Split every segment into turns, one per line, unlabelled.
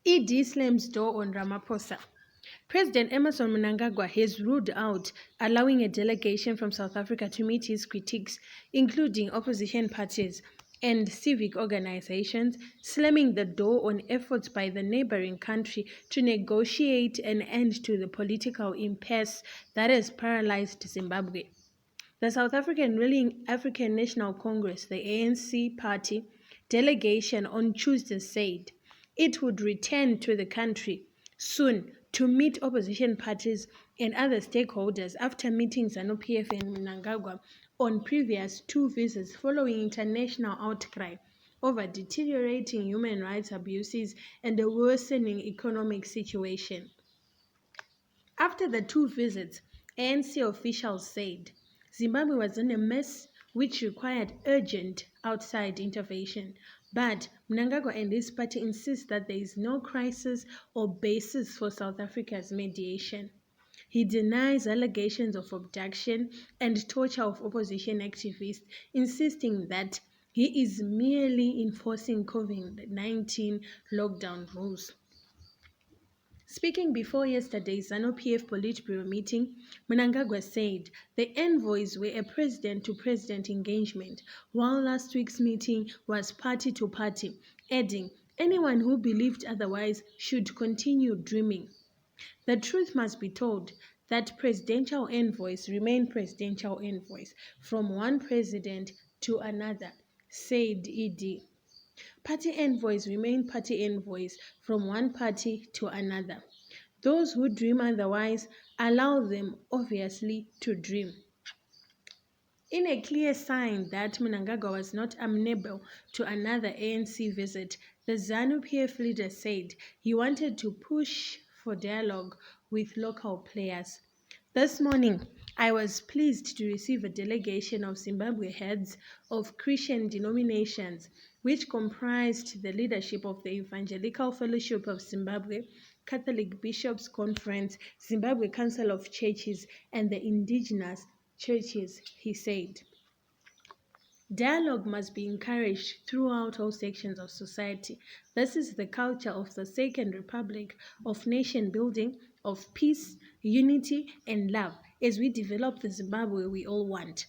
ED slams door on Ramaphosa. President Emerson Mnangagwa has ruled out allowing a delegation from South Africa to meet his critics, including opposition parties and civic organizations, slamming the door on efforts by the neighboring country to negotiate an end to the political impasse that has paralyzed Zimbabwe. The South African ruling African National Congress, the ANC party delegation on Tuesday said it would return to the country soon to meet opposition parties and other stakeholders after meeting ZANU-PF and Mnangagwa on previous two visits following international outcry over deteriorating human rights abuses and a worsening economic situation. After the two visits, ANC officials said Zimbabwe was in a mess which required urgent outside intervention. But Mnangagwa and his party insist that there is no crisis or basis for South Africa's mediation. He denies allegations of abduction and torture of opposition activists, insisting that he is merely enforcing COVID-19 lockdown rules. Speaking before yesterday's ZANU-PF Politburo meeting, Mnangagwa said the envoys were a president-to-president engagement, while last week's meeting was party-to-party, adding, anyone who believed otherwise should continue dreaming. The truth must be told that presidential envoys remain presidential envoys from one president to another, said ED. Party envoys remain party envoys from one party to another. Those who dream otherwise, allow them, obviously, to dream. In a clear sign that Mnangagwa was not amenable to another ANC visit, the ZANU-PF leader said he wanted to push for dialogue with local players. This morning, I was pleased to receive a delegation of Zimbabwe heads of Christian denominations, which comprised the leadership of the Evangelical Fellowship of Zimbabwe, Catholic Bishops' Conference, Zimbabwe Council of Churches, and the Indigenous Churches, he said. Dialogue must be encouraged throughout all sections of society. This is the culture of the Second Republic, of nation building, of peace, unity, and love as we develop the Zimbabwe we all want.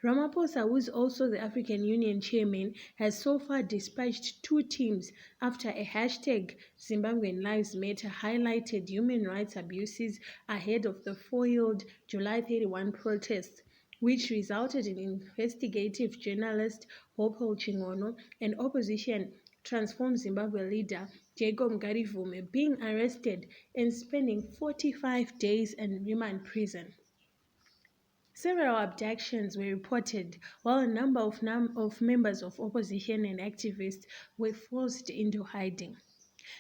Ramaphosa, who is also the African Union chairman, has so far dispatched two teams after a hashtag Zimbabwean Lives Matter highlighted human rights abuses ahead of the foiled July 31 protests, which resulted in investigative journalist Hopel Chingono and opposition Transform Zimbabwe leader Jacob Ngarivume being arrested and spending 45 days in remand prison. Several abductions were reported, while a number of members of opposition and activists were forced into hiding.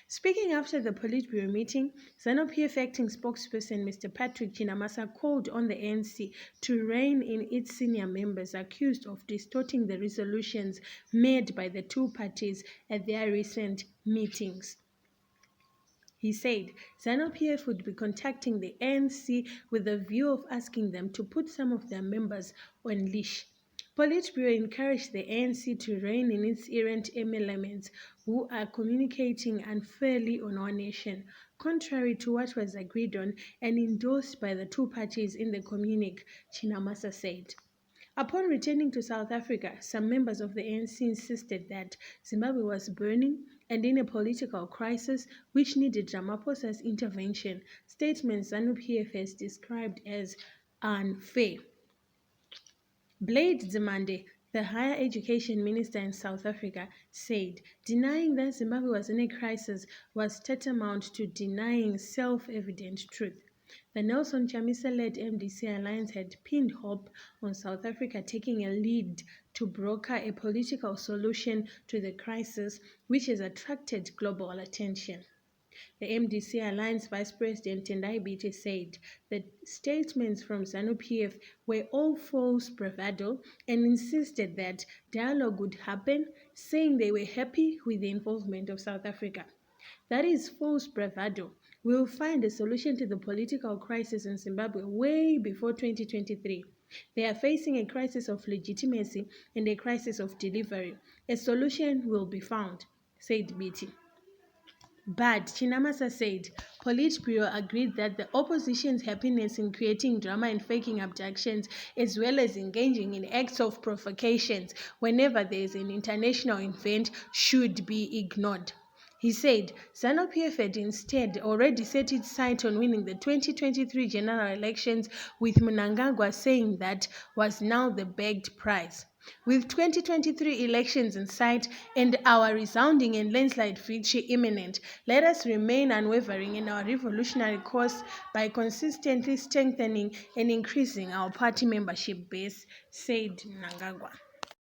Speaking after the Politburo meeting, ZANU-PF acting spokesperson Mr. Patrick Chinamasa called on the ANC to rein in its senior members accused of distorting the resolutions made by the two parties at their recent meetings. He said ZANU-PF would be contacting the ANC with the view of asking them to put some of their members on leash. Politburo encouraged the ANC to rein in its errant elements who are communicating unfairly on our nation, contrary to what was agreed on and endorsed by the two parties in the communique, Chinamasa said. Upon returning to South Africa, some members of the ANC insisted that Zimbabwe was burning and in a political crisis which needed Ramaphosa's intervention, statements ZANU-PF has described as unfair. Blade Nzimande, the higher education minister in South Africa, said denying that Zimbabwe was in a crisis was tantamount to denying self-evident truth. The Nelson Chamisa-led MDC alliance had pinned hope on South Africa taking a lead to broker a political solution to the crisis, which has attracted global attention. The MDC Alliance Vice President Tendai Biti said that statements from ZANU-PF were all false bravado and insisted that dialogue would happen, saying they were happy with the involvement of South Africa. That is false bravado. We will find a solution to the political crisis in Zimbabwe way before 2023. They are facing a crisis of legitimacy and a crisis of delivery. A solution will be found, said Biti. But Chinamasa said Politburo agreed that the opposition's happiness in creating drama and faking abductions, as well as engaging in acts of provocations whenever there is an international event, should be ignored. He said ZANU-PF had instead already set its sight on winning the 2023 general elections, with Mnangagwa saying that was now the begged prize. With 2023 elections in sight and our resounding and landslide victory imminent, let us remain unwavering in our revolutionary course by consistently strengthening and increasing our party membership base, said Mnangagwa.